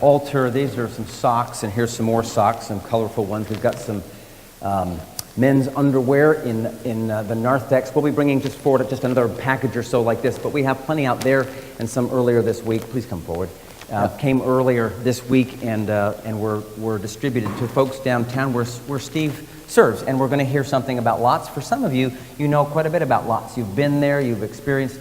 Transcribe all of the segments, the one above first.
altar. These are some socks, and here's some more socks, some colorful ones. We've got some men's underwear in the narthex. We'll be bringing just forward just another package or so like this, but we have plenty out there and some earlier this week. Please come forward. Came earlier this week and were distributed to folks downtown where Steve serves. And we're going to hear something about Lots. For some of you, you know quite a bit about Lots. You've been there, you've experienced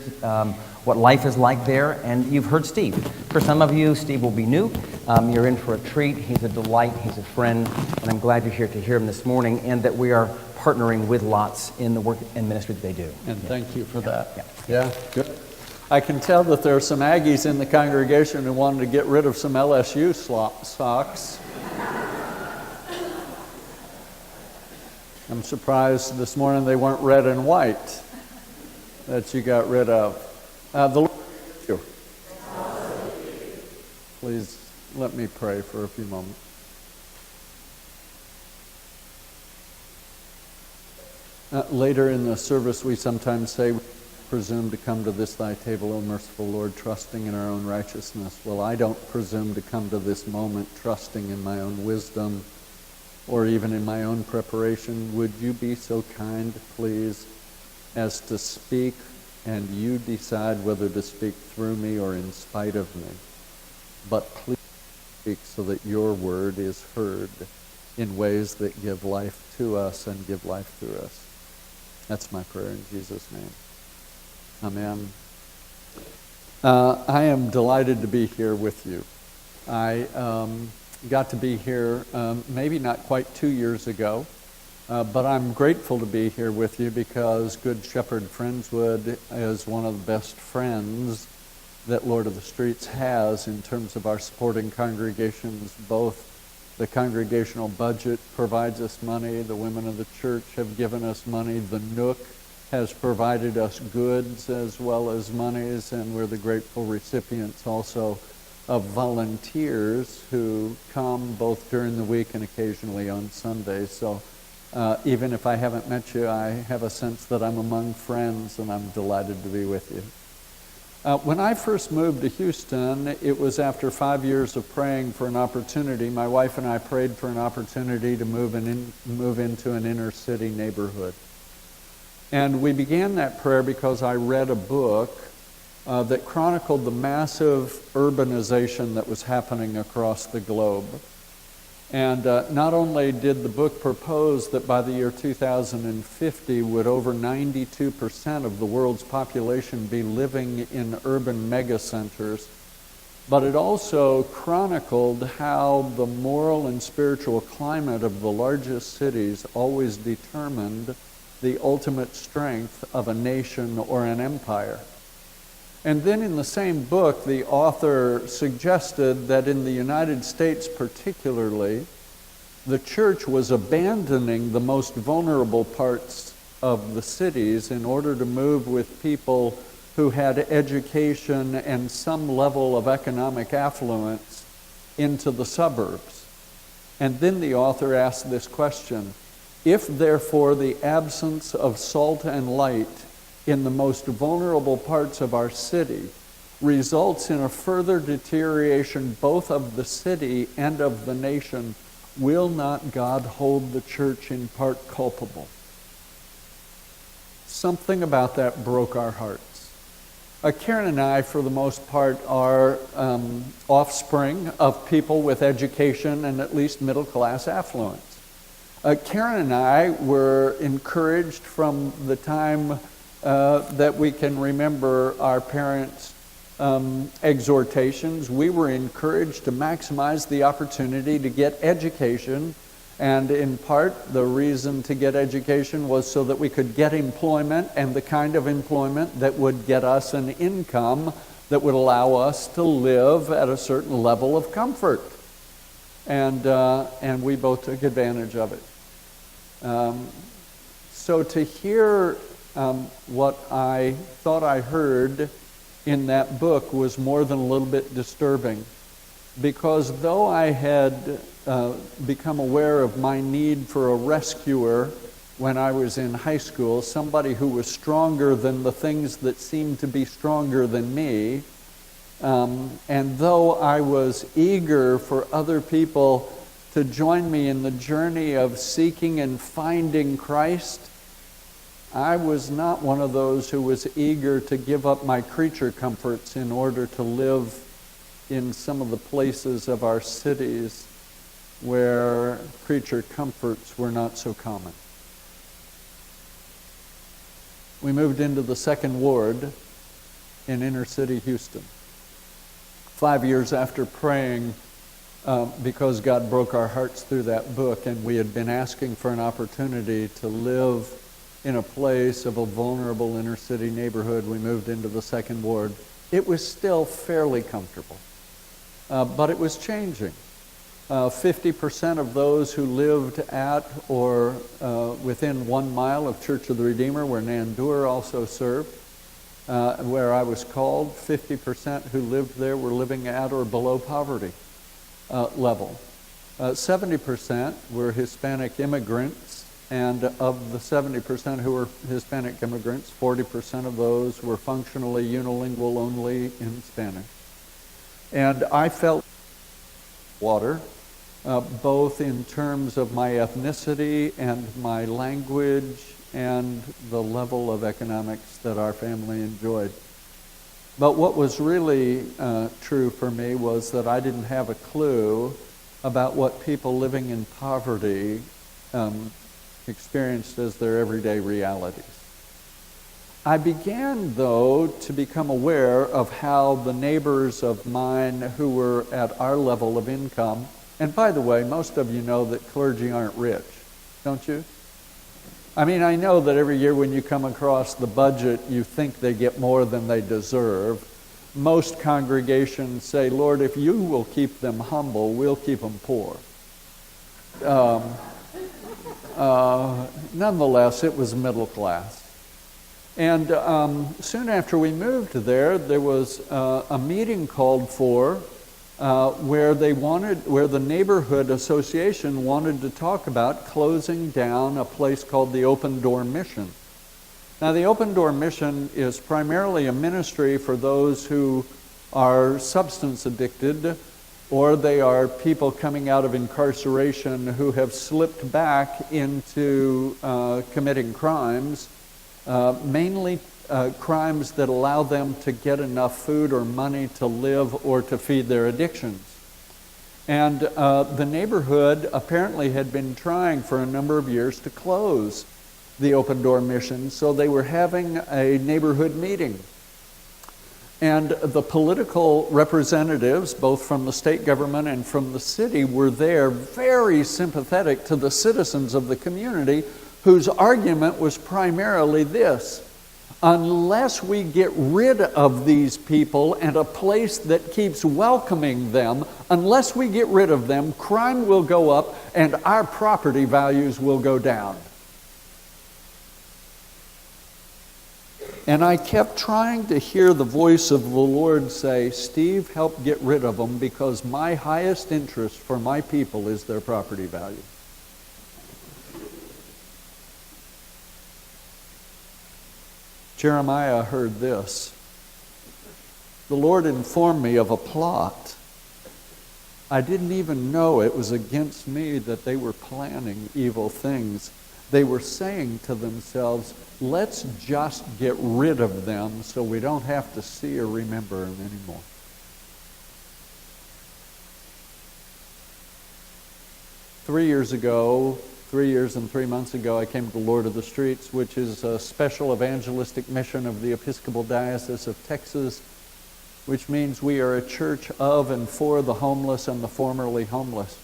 what life is like there, and you've heard Steve. For some of you, Steve will be new. You're in for a treat. He's a delight. He's a friend. And I'm glad you're here to hear him this morning and that we are partnering with Lots in the work and ministry that they do. And thank you for that. Yeah, good. I can tell that there are some Aggies in the congregation who wanted to get rid of some LSU socks. I'm surprised this morning they weren't red and white that you got rid of. The Lord bless you. Please let me pray for a few moments. Later in the service, we sometimes say, presume to come to this thy table, O merciful Lord, trusting in our own righteousness. Well, I don't presume to come to this moment trusting in my own wisdom or even in my own preparation. Would you be so kind, please, as to speak, and you decide whether to speak through me or in spite of me. But please speak so that your word is heard in ways that give life to us and give life through us. That's my prayer in Jesus' name. Amen. I am delighted to be here with you. I got to be here maybe not quite 2 years ago, but I'm grateful to be here with you because Good Shepherd Friendswood is one of the best friends that Lord of the Streets has in terms of our supporting congregations. Both the congregational budget provides us money, the women of the church have given us money, the Nook has provided us goods as well as monies, and we're the grateful recipients also of volunteers who come both during the week and occasionally on Sundays. So even if I haven't met you, I have a sense that I'm among friends, and I'm delighted to be with you. When I first moved to Houston, it was after 5 years of praying for an opportunity. My wife and I prayed for an opportunity to move into an inner city neighborhood. And we began that prayer because I read a book that chronicled the massive urbanization that was happening across the globe. And not only did the book propose that by the year 2050 would over 92% of the world's population be living in urban megacenters, but it also chronicled how the moral and spiritual climate of the largest cities always determined the ultimate strength of a nation or an empire. And then in the same book, the author suggested that in the United States particularly, the church was abandoning the most vulnerable parts of the cities in order to move with people who had education and some level of economic affluence into the suburbs. And then the author asked this question: if therefore the absence of salt and light in the most vulnerable parts of our city results in a further deterioration both of the city and of the nation, will not God hold the church in part culpable? Something about that broke our hearts. Karen and I, for the most part, are offspring of people with education and at least middle-class affluence. Karen and I were encouraged from the time that we can remember our parents' exhortations. We were encouraged to maximize the opportunity to get education, and in part the reason to get education was so that we could get employment, and the kind of employment that would get us an income that would allow us to live at a certain level of comfort. And we both took advantage of it. So to hear what I thought I heard in that book was more than a little bit disturbing, because though I had become aware of my need for a rescuer when I was in high school, somebody who was stronger than the things that seemed to be stronger than me, And though I was eager for other people to join me in the journey of seeking and finding Christ, I was not one of those who was eager to give up my creature comforts in order to live in some of the places of our cities where creature comforts were not so common. We moved into the second ward in inner city Houston. 5 years after praying, because God broke our hearts through that book, and we had been asking for an opportunity to live in a place of a vulnerable inner city neighborhood, we moved into the second ward. It was still fairly comfortable, but it was changing. 50% of those who lived at or within 1 mile of Church of the Redeemer, where Nan Doer also served, where I was called, 50% who lived there were living at or below poverty level. 70% were Hispanic immigrants, and of the 70% who were Hispanic immigrants, 40% of those were functionally unilingual only in Spanish. And I felt water, both in terms of my ethnicity and my language and the level of economics that our family enjoyed. But what was really true for me was that I didn't have a clue about what people living in poverty experienced as their everyday realities. I began, though, to become aware of how the neighbors of mine who were at our level of income, and by the way, most of you know that clergy aren't rich, don't you? I mean, I know that every year when you come across the budget, you think they get more than they deserve. Most congregations say, Lord, if you will keep them humble, we'll keep them poor. Nonetheless, it was middle class. And soon after we moved there was a meeting called for where the neighborhood association wanted to talk about closing down a place called the Open Door Mission. Now, the Open Door Mission is primarily a ministry for those who are substance addicted, or they are people coming out of incarceration who have slipped back into committing crimes, mainly crimes that allow them to get enough food or money to live or to feed their addictions. And the neighborhood apparently had been trying for a number of years to close the Open Door Mission, so they were having a neighborhood meeting. And the political representatives, both from the state government and from the city, were there very sympathetic to the citizens of the community, whose argument was primarily this: unless we get rid of these people and a place that keeps welcoming them, unless we get rid of them, crime will go up and our property values will go down. And I kept trying to hear the voice of the Lord say, Steve, help get rid of them, because my highest interest for my people is their property value. Jeremiah heard this. The Lord informed me of a plot. I didn't even know it was against me that they were planning evil things. They were saying to themselves, let's just get rid of them so we don't have to see or remember them anymore. Three years and 3 months ago, I came to Lord of the Streets, which is a special evangelistic mission of the Episcopal Diocese of Texas, which means we are a church of and for the homeless and the formerly homeless.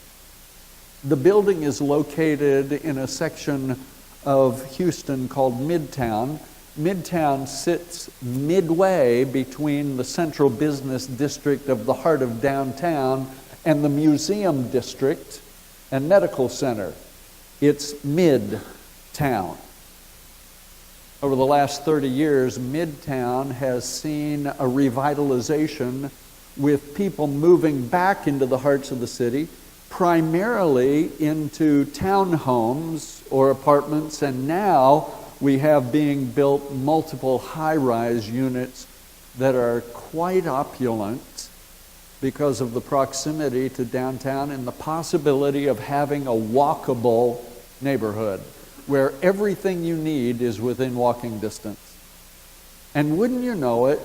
The building is located in a section of Houston called Midtown. Midtown sits midway between the central business district of the heart of downtown and the museum district and medical center. It's Midtown. Over the last 30 years, Midtown has seen a revitalization with people moving back into the hearts of the city, primarily into townhomes or apartments, and now we have being built multiple high-rise units that are quite opulent because of the proximity to downtown and the possibility of having a walkable neighborhood where everything you need is within walking distance. And wouldn't you know it,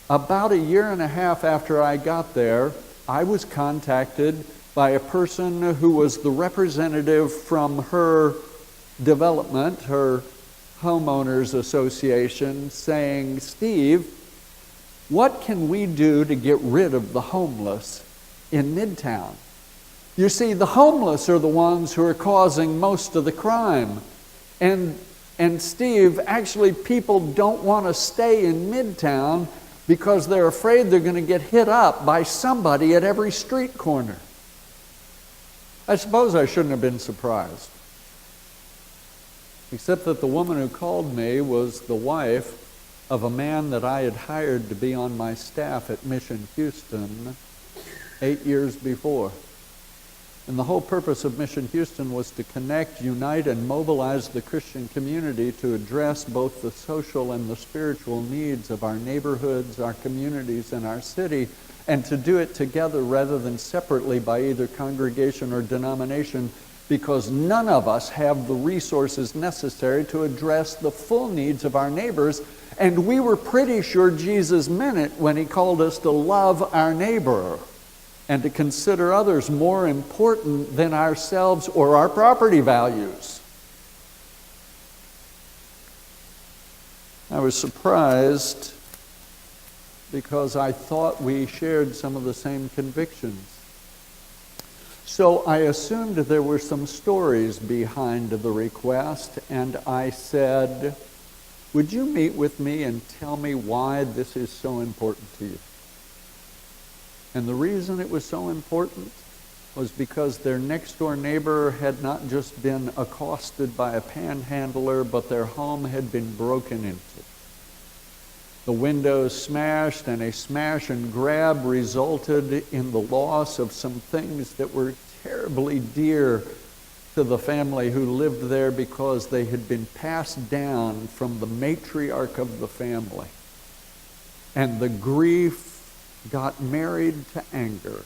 about a year and a half after I got there, I was contacted by a person who was the representative from her development, her homeowners association, saying, "Steve, what can we do to get rid of the homeless in Midtown? You see, the homeless are the ones who are causing most of the crime. And Steve, actually people don't want to stay in Midtown because they're afraid they're going to get hit up by somebody at every street corner." I suppose I shouldn't have been surprised, except that the woman who called me was the wife of a man that I had hired to be on my staff at Mission Houston 8 years before. And the whole purpose of Mission Houston was to connect, unite, and mobilize the Christian community to address both the social and the spiritual needs of our neighborhoods, our communities, and our city, and to do it together rather than separately by either congregation or denomination, because none of us have the resources necessary to address the full needs of our neighbors. And we were pretty sure Jesus meant it when he called us to love our neighbor and to consider others more important than ourselves or our property values. I was surprised because I thought we shared some of the same convictions. So I assumed there were some stories behind the request, and I said, "Would you meet with me and tell me why this is so important to you?" And the reason it was so important was because their next door neighbor had not just been accosted by a panhandler, but their home had been broken into. The windows smashed, and a smash and grab resulted in the loss of some things that were terribly dear to the family who lived there because they had been passed down from the matriarch of the family. And the grief got married to anger.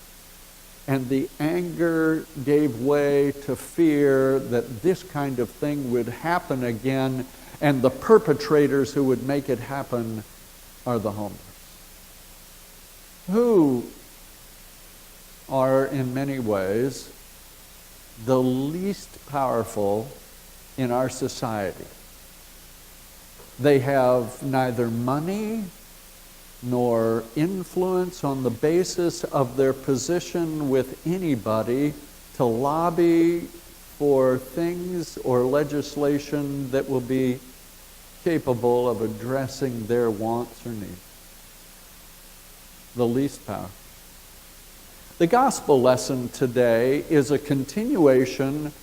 And the anger gave way to fear that this kind of thing would happen again, and the perpetrators who would make it happen are the homeless, who are in many ways the least powerful in our society. They have neither money nor influence on the basis of their position with anybody to lobby for things or legislation that will be capable of addressing their wants or needs. The least powerful. The gospel lesson today is a continuation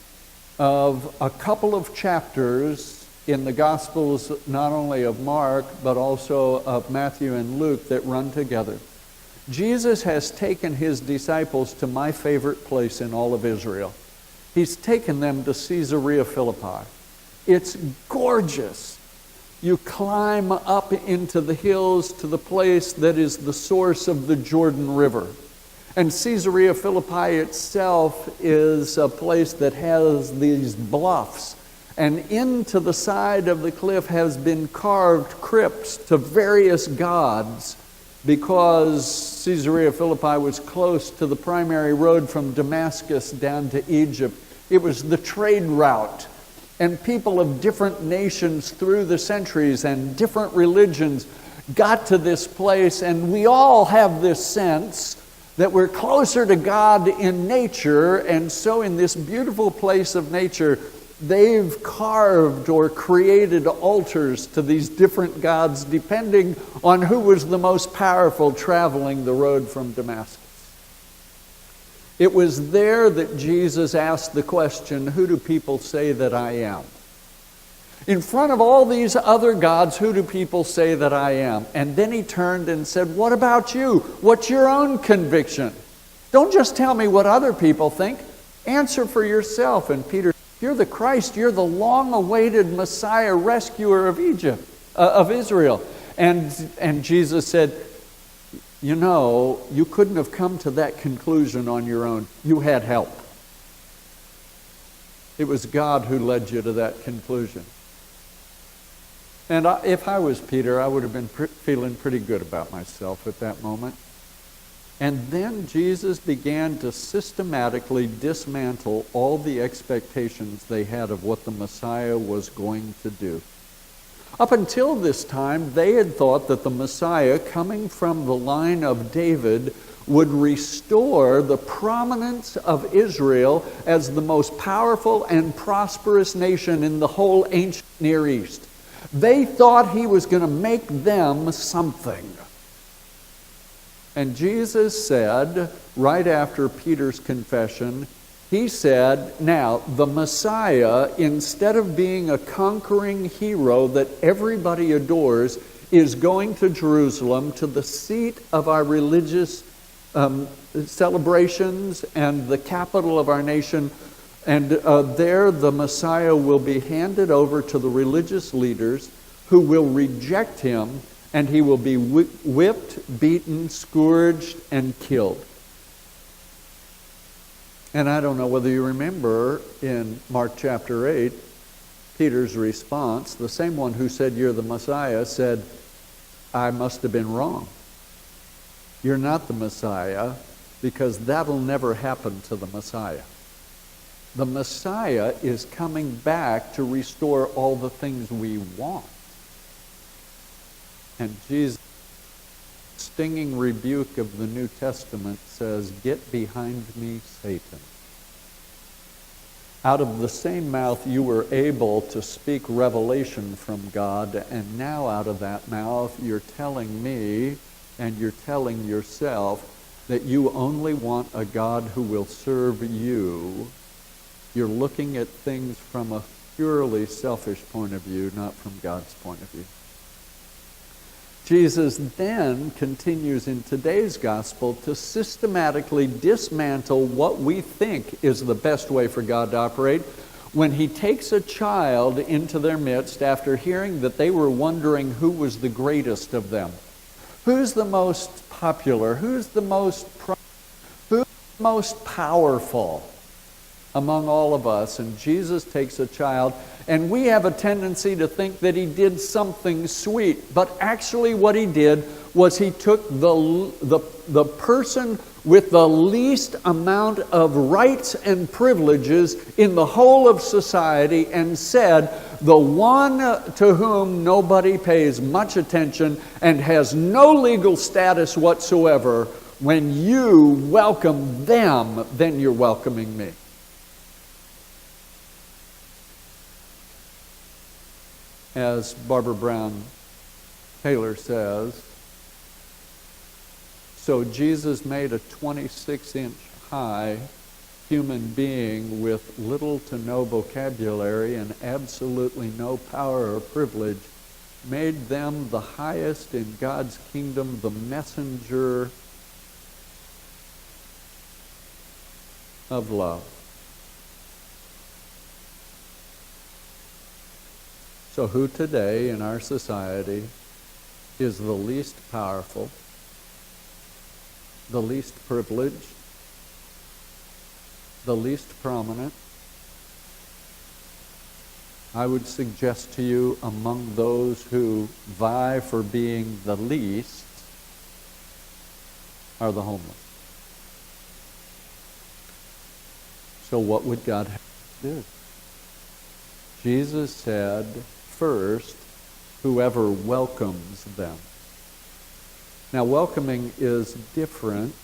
of a couple of chapters in the Gospels, not only of Mark, but also of Matthew and Luke, that run together. Jesus has taken his disciples to my favorite place in all of Israel. He's taken them to Caesarea Philippi. It's gorgeous. You climb up into the hills to the place that is the source of the Jordan River. And Caesarea Philippi itself is a place that has these bluffs. And into the side of the cliff has been carved crypts to various gods, because Caesarea Philippi was close to the primary road from Damascus down to Egypt. It was the trade route. And people of different nations through the centuries and different religions got to this place, and we all have this sense that we're closer to God in nature, and so in this beautiful place of nature, they've carved or created altars to these different gods depending on who was the most powerful traveling the road from Damascus. It was there that Jesus asked the question, "Who do people say that I am?" In front of all these other gods, who do people say that I am? And then he turned and said, "What about you? What's your own conviction? Don't just tell me what other people think. Answer for yourself." And Peter, "You're the Christ. You're the long-awaited Messiah, rescuer of Israel." And Jesus said, you know, you couldn't have come to that conclusion on your own. You had help. It was God who led you to that conclusion. And if I was Peter, I would have been feeling pretty good about myself at that moment. And then Jesus began to systematically dismantle all the expectations they had of what the Messiah was going to do. Up until this time, they had thought that the Messiah, coming from the line of David, would restore the prominence of Israel as the most powerful and prosperous nation in the whole ancient Near East. They thought he was going to make them something. And Jesus said, right after Peter's confession, he said, now, the Messiah, instead of being a conquering hero that everybody adores, is going to Jerusalem, to the seat of our religious celebrations and the capital of our nation. And there the Messiah will be handed over to the religious leaders who will reject him, and he will be whipped, beaten, scourged, and killed. And I don't know whether you remember in Mark chapter 8, Peter's response, the same one who said, you're the Messiah, said, I must have been wrong. You're not the Messiah, because that'll never happen to the Messiah. The Messiah is coming back to restore all the things we want. And Jesus' stinging rebuke of the New Testament says, get behind me, Satan. Out of the same mouth you were able to speak revelation from God, and now out of that mouth you're telling me and you're telling yourself that you only want a God who will serve you. You're looking at things from a purely selfish point of view, not from God's point of view. Jesus then continues in today's gospel to systematically dismantle what we think is the best way for God to operate when he takes a child into their midst after hearing that they were wondering who was the greatest of them. Who's the most popular? Who's the most powerful among all of us? And Jesus takes a child, and we have a tendency to think that he did something sweet. But actually what he did was he took the person with the least amount of rights and privileges in the whole of society and said, the one to whom nobody pays much attention and has no legal status whatsoever, when you welcome them, then you're welcoming me. As Barbara Brown Taylor says, so Jesus made a 26-inch high human being with little to no vocabulary and absolutely no power or privilege, made them the highest in God's kingdom, the messenger of love. So who today in our society is the least powerful, the least privileged, the least prominent? I would suggest to you, among those who vie for being the least are the homeless. So what would God have to do? Jesus said, first, whoever welcomes them. Now, welcoming is different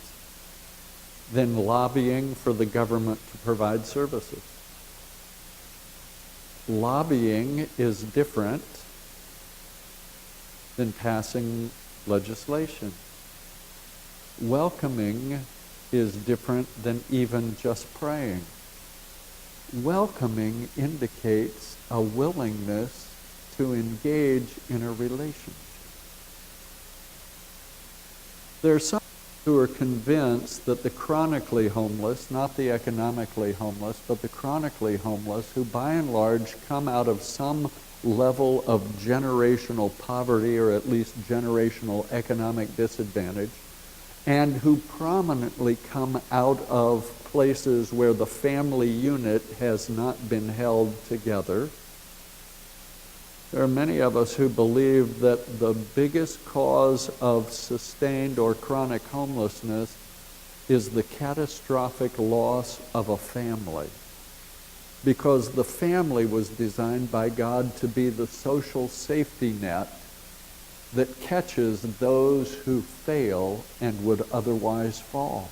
than lobbying for the government to provide services. Lobbying is different than passing legislation. Welcoming is different than even just praying. Welcoming indicates a willingness to engage in a relationship. There are some who are convinced that the chronically homeless, not the economically homeless, but the chronically homeless, who by and large come out of some level of generational poverty, or at least generational economic disadvantage, and who prominently come out of places where the family unit has not been held together. There are many of us who believe that the biggest cause of sustained or chronic homelessness is the catastrophic loss of a family, because the family was designed by God to be the social safety net that catches those who fail and would otherwise fall.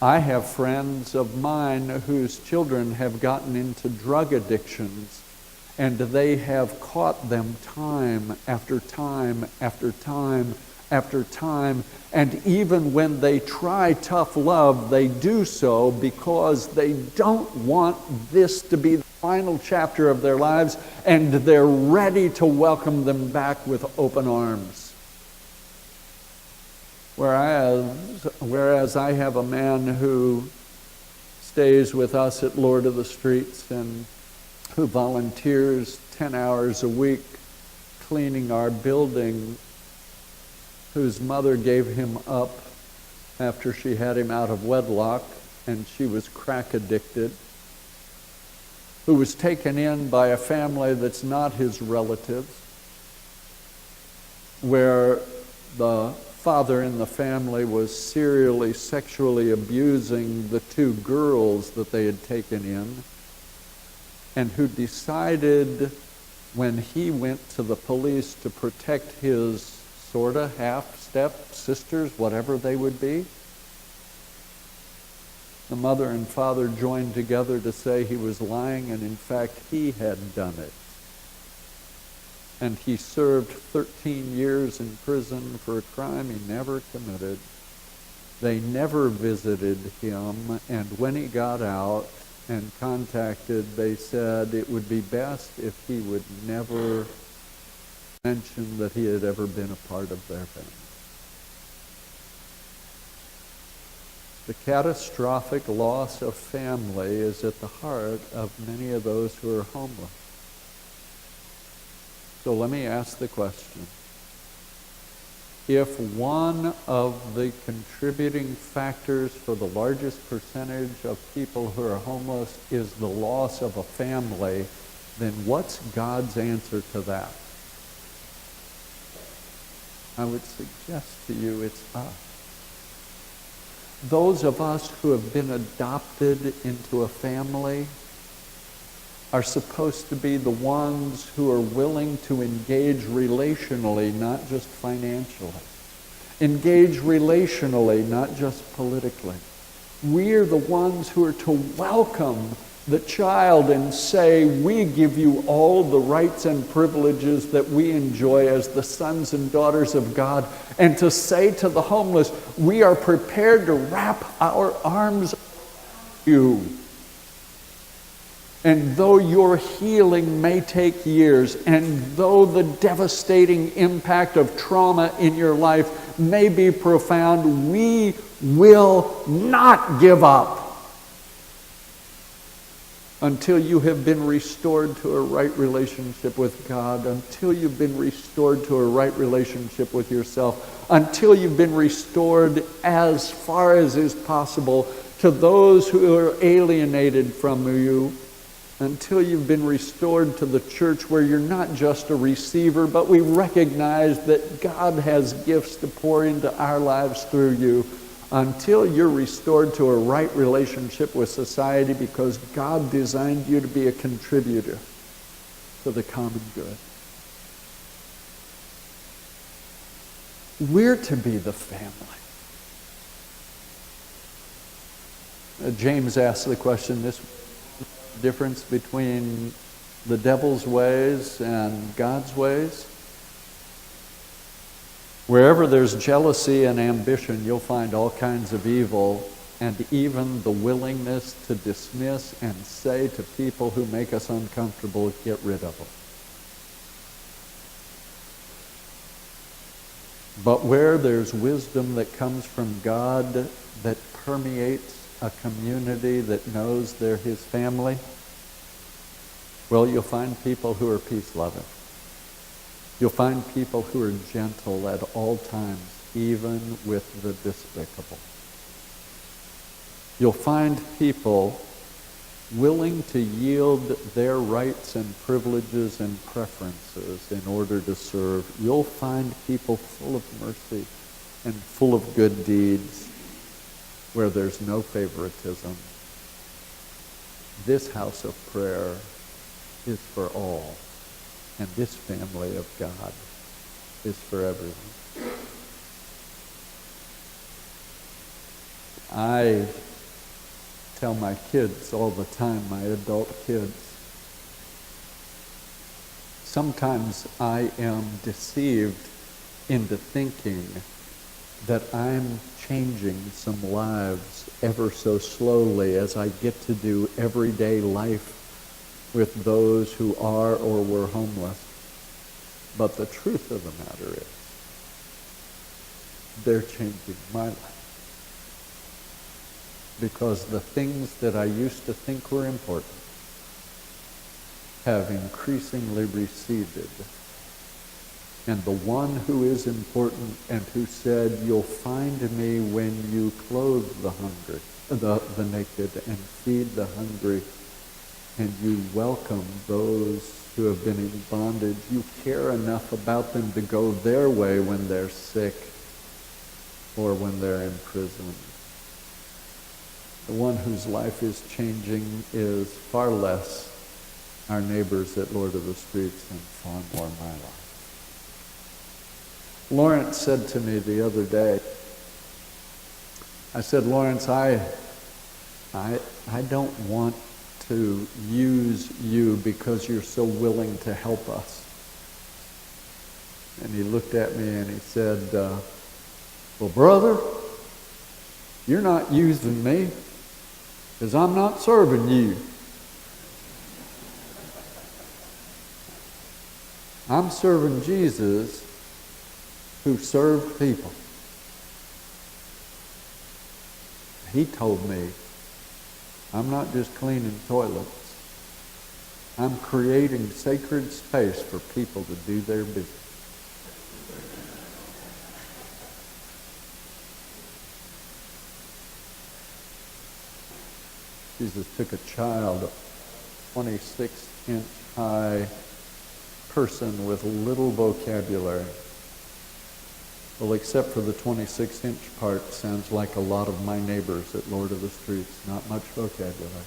I have friends of mine whose children have gotten into drug addictions, and they have caught them time after time after time after time. And even when they try tough love, they do so because they don't want this to be the final chapter of their lives, and they're ready to welcome them back with open arms. Whereas I have a man who stays with us at Lord of the Streets and who volunteers 10 hours a week cleaning our building, whose mother gave him up after she had him out of wedlock and she was crack addicted, who was taken in by a family that's not his relatives, where the father in the family was serially sexually abusing the two girls that they had taken in, and who decided when he went to the police to protect his sort of half-step sisters, whatever they would be, the mother and father joined together to say he was lying, and in fact he had done it. And he served 13 years in prison for a crime he never committed. They never visited him, and when he got out and contacted, they said it would be best if he would never mention that he had ever been a part of their family. The catastrophic loss of family is at the heart of many of those who are homeless. So let me ask the question. If one of the contributing factors for the largest percentage of people who are homeless is the loss of a family, then what's God's answer to that? I would suggest to you it's us. Those of us who have been adopted into a family are supposed to be the ones who are willing to engage relationally, not just financially. Engage relationally, not just politically. We're the ones who are to welcome the child and say, we give you all the rights and privileges that we enjoy as the sons and daughters of God, and to say to the homeless, we are prepared to wrap our arms around you. And though your healing may take years, and though the devastating impact of trauma in your life may be profound, we will not give up until you have been restored to a right relationship with God, until you've been restored to a right relationship with yourself, until you've been restored as far as is possible to those who are alienated from you, until you've been restored to the church where you're not just a receiver, but we recognize that God has gifts to pour into our lives through you, until you're restored to a right relationship with society because God designed you to be a contributor to the common good. We're to be the family. James asked the question, this difference between the devil's ways and God's ways? Wherever there's jealousy and ambition, you'll find all kinds of evil, and even the willingness to dismiss and say to people who make us uncomfortable, get rid of them. But where there's wisdom that comes from God that permeates a community that knows they're his family, Well, you'll find people who are peace-loving. You'll find people who are gentle at all times, even with the despicable. You'll find people willing to yield their rights and privileges and preferences in order to serve. You'll find people full of mercy and full of good deeds where there's no favoritism. This house of prayer is for all, and this family of God is for everyone. I tell my kids all the time, my adult kids, sometimes I am deceived into thinking that I'm changing some lives ever so slowly as I get to do everyday life with those who are or were homeless. But the truth of the matter is, they're changing my life. Because the things that I used to think were important have increasingly receded. And the one who is important and who said, "You'll find me when you clothe the hungry, the naked, and feed the hungry, and you welcome those who have been in bondage. You care enough about them to go their way when they're sick or when they're in prison." The one whose life is changing is far less our neighbors at Lord of the Streets and far more my life. Lawrence said to me the other day, I said, "Lawrence, I don't want to use you because you're so willing to help us." And he looked at me and he said, "Well, brother, you're not using me because I'm not serving you. I'm serving Jesus who served people." He told me, "I'm not just cleaning toilets. I'm creating sacred space for people to do their business." Jesus took a child, a 26-inch high person with little vocabulary. Well, except for the 26-inch part, sounds like a lot of my neighbors at Lord of the Streets. Not much vocabulary.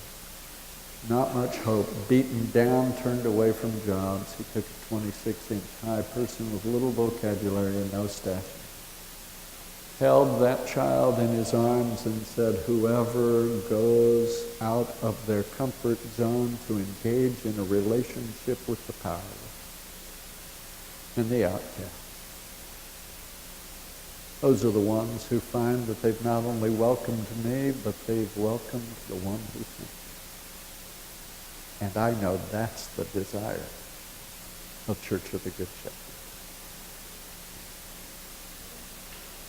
Not much hope. Beaten down, turned away from jobs. He took a 26-inch high person with little vocabulary and no stature. Held that child in his arms and said, "Whoever goes out of their comfort zone to engage in a relationship with the powerless and the outcast, those are the ones who find that they've not only welcomed me, but they've welcomed the one who sent me." And I know that's the desire of Church of the Good Shepherd.